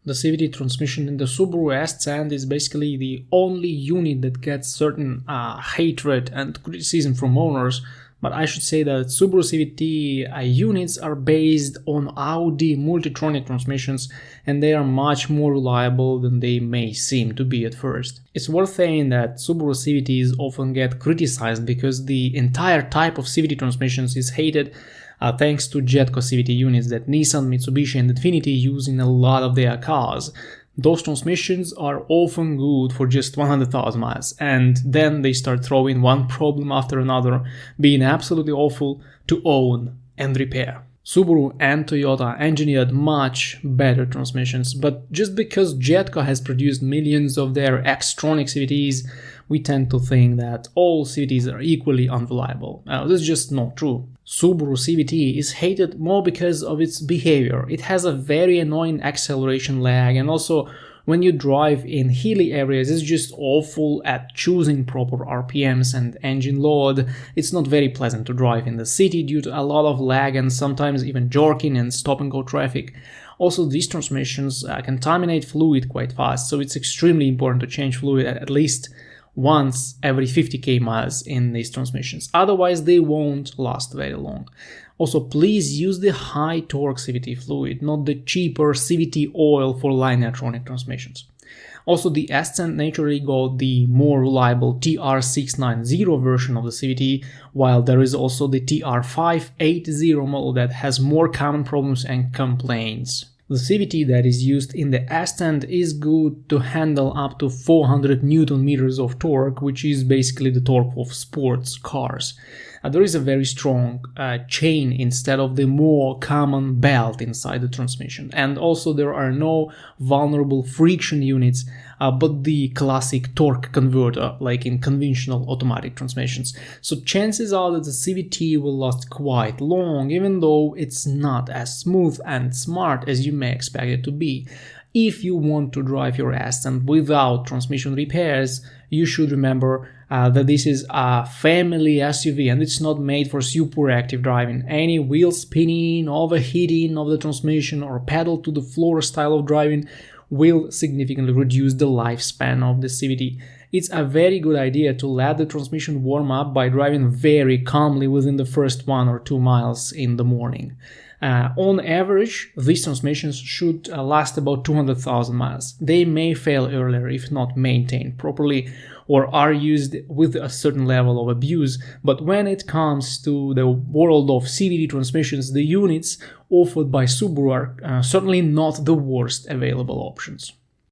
The CVT transmission in the Subaru Ascent is basically the only unit that gets certain hatred and criticism from owners, but I should say that Subaru CVT units are based on Audi Multitronic transmissions, and they are much more reliable than they may seem to be at first. It's worth saying that Subaru CVTs often get criticized because the entire type of CVT transmissions is hated thanks to Jetco CVT units that Nissan, Mitsubishi and Infiniti use in a lot of their cars. Those transmissions are often good for just 100,000 miles, and then they start throwing one problem after another, being absolutely awful to own and repair. Subaru and Toyota engineered much better transmissions, but just because Jetco has produced millions of their Xtronic CVTs, we tend to think that all CVTs are equally unreliable. This is just not true. Subaru CVT is hated more because of its behavior. It has a very annoying acceleration lag, and also when you drive in hilly areas, it's just awful at choosing proper RPMs and engine load. It's not very pleasant to drive in the city due to a lot of lag and sometimes even jerking and stop-and-go traffic. Also, these transmissions contaminate fluid quite fast, so it's extremely important to change fluid at least once every 50k miles in these transmissions, otherwise they won't last very long. Also, please use the high torque CVT fluid, not the cheaper CVT oil for linear-tronic transmissions. Also, the Ascent naturally got the more reliable TR690 version of the CVT, while there is also the TR580 model that has more common problems and complaints. The CVT that is used in the Ascent is good to handle up to 400 Newton meters of torque, which is basically the torque of sports cars. There is a very strong chain instead of the more common belt inside the transmission, and also there are no vulnerable friction units, but the classic torque converter like in conventional automatic transmissions. So chances are that the CVT will last quite long, even though it's not as smooth and smart as you may expect it to be. If you want to drive your Ascent without transmission repairs, you should remember that this is a family SUV and it's not made for super active driving. Any wheel spinning, overheating of the transmission or pedal to the floor style of driving will significantly reduce the lifespan of the CVT. It's a very good idea to let the transmission warm up by driving very calmly within the first 1 or 2 miles in the morning. On average, these transmissions should last about 200,000 miles. They may fail earlier if not maintained properly or are used with a certain level of abuse, but when it comes to the world of CVT transmissions, the units offered by Subaru are certainly not the worst available options.